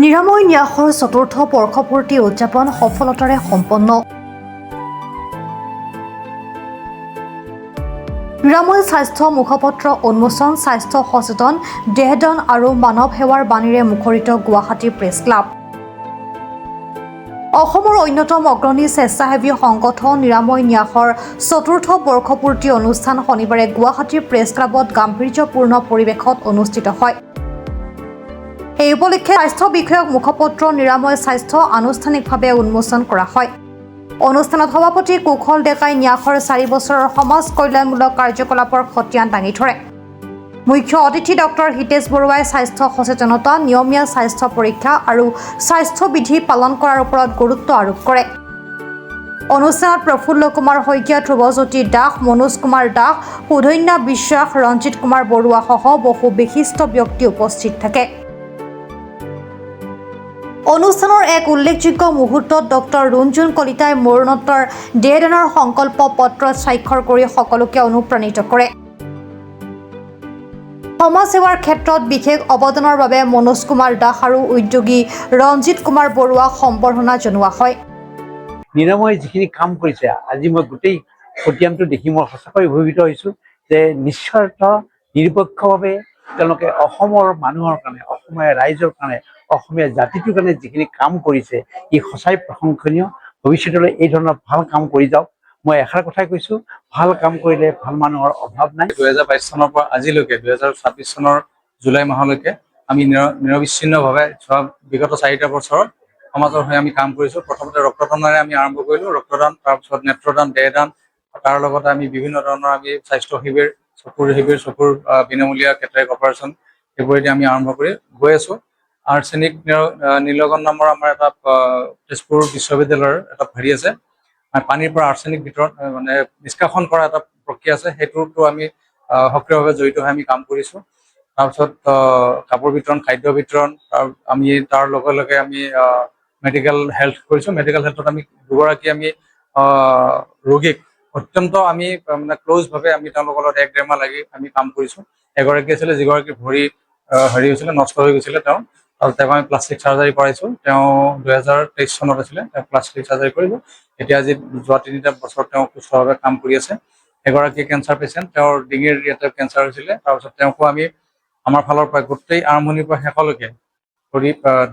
নিৰাময় ন্যাসৰ চতুৰ্থ বৰ্ষপূৰ্তি উদযাপন সফলতাৰে সম্পন্ন। নিৰাময় স্বাস্থ্য মুখপত্ৰ উন্মোচন, স্বাস্থ্য সচেতন, দেহদান আৰু মানৱ সেৱাৰ বাণীৰে মুখৰিত গুৱাহাটী প্ৰেছ ক্লাব। অসমৰ অন্যতম অগ্ৰণী স্বেচ্ছাসেৱী সংগঠন নিৰাময় ন্যাসৰ চতুৰ্থ বৰ্ষপূৰ্তি অনুষ্ঠান শনিবাৰে গুৱাহাটী প্ৰেছ ক্লাবত গাম্ভীৰ্যপূৰ্ণ পৰিৱেশত অনুষ্ঠিত হয়। এই উপলক্ষে স্বাস্থ্য বিষয়ক মুখপত্ৰ নিৰাময় স্বাস্থ্য আনুষ্ঠানিকভাৱে উন্মোচন কৰা হয়। অনুষ্ঠানত সভাপতি কুশল ডেকাই ন্যাসৰ 4 বছৰৰ সমাজ কল্যাণমূলক কাৰ্যকলাপৰ খতিয়ান দাঙি ধৰে। মুখ্য অতিথি ডক্টৰ হিতেশ বৰুৱাই স্বাস্থ্য সচেতনতা, নিয়মীয়া স্বাস্থ্য পৰীক্ষা আৰু স্বাস্থ্য বিধি পালন কৰাৰ ওপৰত গুৰুত্ব আৰোপ কৰে। অনুষ্ঠানত প্ৰফুল্ল কুমাৰ শইকীয়া, ধ্ৰুৱজ্যোতি দাস, মনোজ কুমাৰ দাস, সুধন্যা বিশ্বাস, ৰঞ্জিত কুমাৰ বৰুৱা সহ বহু বিশিষ্ট ব্যক্তি উপস্থিত থাকে। অনুষ্ঠানৰ এক উল্লেখযোগ্য মুহূৰ্তত ডক্টৰ ৰুণজুন কলিতাই মৰণোত্তৰ দেহদানৰ সংকল্প পত্ৰত স্বাক্ষৰ কৰি সকলোকে অনুপ্ৰাণিত কৰে। সমাজ সেৱাৰ ক্ষেত্ৰত বিশেষ অৱদানৰ বাবে মনোজ কুমাৰ দাস আৰু উদ্যোগী ৰঞ্জিত কুমাৰ বৰুৱাক সম্বৰ্ধনা জনোৱা হয়। নিৰাময় যিখিনি কাম কৰিছে, আজি মই গোটেই খতিয়ানটো দেখি মই সঁচাকৈ অভিভূত হৈছোঁ যে নিস্বাৰ্থ নিৰপেক্ষভাৱে তেওঁলোকে অসমৰ মানুহৰ কাৰণে, অসমীয়া ৰাইজৰ কাৰণে, অসমীয়া জাতিটোৰ কাৰণে যিখিনি কাম কৰিছে, ই সঁচাই প্ৰশংসনীয়। ভৱিষ্যতলৈ এই ধৰণৰ ভাল কাম কৰি যাওক। মই এষাৰ কথাই কৈছোঁ, ভাল কাম কৰিলে ভাল মানুহৰ অভাৱ নাই। 2022 চনৰ পৰা আজিলৈকে 2026 চনৰ জুলাই মাহলৈকে আমি নিৰবিচ্ছিন্নভাৱে বিগত 4টা বছৰত সমাজৰ হৈ আমি কাম কৰিছোঁ। প্ৰথমতে ৰক্তদানেৰে আমি আৰম্ভ কৰিলোঁ, ৰক্তদান, তাৰপিছত নেত্ৰদান, দেহদান, তাৰ লগতে আমি বিভিন্ন ধৰণৰ আমি স্বাস্থ্য শিবিৰ, চকুৰ বিনামূলীয়া কেটাৰেক্ট অপাৰেশ্যন, সেইবোৰেদি আমি আৰম্ভ কৰি গৈ আছোঁ। আৰ্ছেনিক নিৰ্গমন নামৰ আমাৰ এটা তেজপুৰ বিশ্ববিদ্যালয়ৰ এটা হেৰি আছে, পানীৰ পৰা আৰ্ছেনিক ভিতৰত মানে নিষ্কাশন কৰা এটা প্ৰক্ৰিয়া আছে, সেইটোতো আমি সক্ৰিয়ভাৱে জড়িত হৈ আমি কাম কৰিছোঁ। তাৰপিছত কাপোৰ বিতৰণ, খাদ্য বিতৰণ, আমি তাৰ লগে লগে আমি মেডিকেল হেল্থ কৰিছোঁ। মেডিকেল হেল্থত আমি দুগৰাকী আমি ৰোগীক অত্যন্ত আমি মানে ক্ল'জভাৱে আমি তেওঁলোকৰ লগত 1-1.5 মাহ লাগি আমি কাম কৰিছোঁ। এগৰাকী আছিলে যিগৰাকীৰ ভৰি হেৰি হৈছিলে, নষ্ট হৈ গৈছিলে তেওঁ, আৰু তেওঁক আমি প্লাষ্টিক চাৰ্জাৰী কৰাইছোঁ। তেওঁ 2023 চনত আছিলে, তেওঁ প্লাষ্টিক চাৰ্জাৰী কৰিলোঁ। এতিয়া আজি যোৱা 3টা বছৰ তেওঁ সুস্থভাৱে কাম কৰি আছে। এগৰাকী কেঞ্চাৰ পেচেণ্ট, তেওঁৰ ডিঙিৰ ইয়াতে কেঞ্চাৰ হৈছিলে, তাৰপিছত তেওঁকো আমি আমাৰ ফালৰ পৰা গোটেই আৰম্ভণিৰ পৰা শেষলৈকে কৰি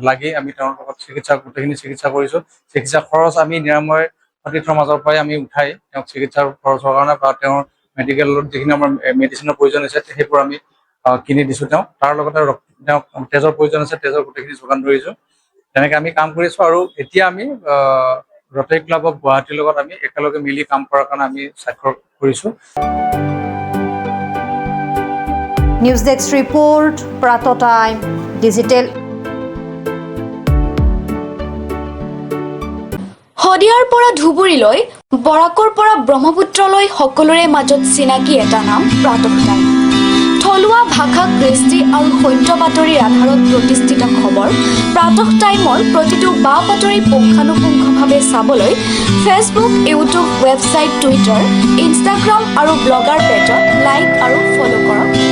লাগি আমি তেওঁৰ লগত গোটেইখিনি চিকিৎসা কৰিছোঁ। চিকিৎসা খৰচ আমি নিৰাময় সতীৰ্থৰ মাজৰ পৰাই আমি উঠাই তেওঁক চিকিৎসাৰ খৰচৰ কাৰণে বা তেওঁৰ মেডিকেলত যিখিনি আমাৰ মেডিচিনৰ প্ৰয়োজন হৈছে সেইবোৰ আমি কিনি দিছোঁ তেওঁক। তাৰ লগতে তেওঁক তেজৰ প্ৰয়োজন আছে, তেজৰ গোটেইখিনি যোগান ধৰিছোঁ। তেনেকৈ আমি কাম কৰিছোঁ। আৰু এতিয়া আমি ৰটাৰী ক্লাব অফ গুৱাহাটীৰ লগত আমি একেলগে মিলি কাম কৰাৰ কাৰণে আমি স্বাক্ষৰ কৰিছোঁ। নিউজ ডেস্ক ৰিপৰ্ট, প্ৰাত টাইম ডিজিটেল। শদিয়াৰ পৰা ধুবুৰীলৈ, বৰাকৰ পৰা ব্ৰহ্মপুত্ৰলৈ সকলোৰে মাজত চিনাকি এটা নাম প্ৰাতঃ টাইম। থলুৱা ভাষা, কৃষ্টি আৰু সত্য বাতৰিৰ আধাৰত প্ৰতিষ্ঠিত খবৰ প্ৰাতঃ টাইমৰ প্ৰতিটো বা বাতৰি পুংখানুপুংখভাৱে চাবলৈ Facebook, YouTube, website, Twitter, Instagram আৰু ব্লগাৰ পেজত লাইক আৰু ফ'ল' কৰক।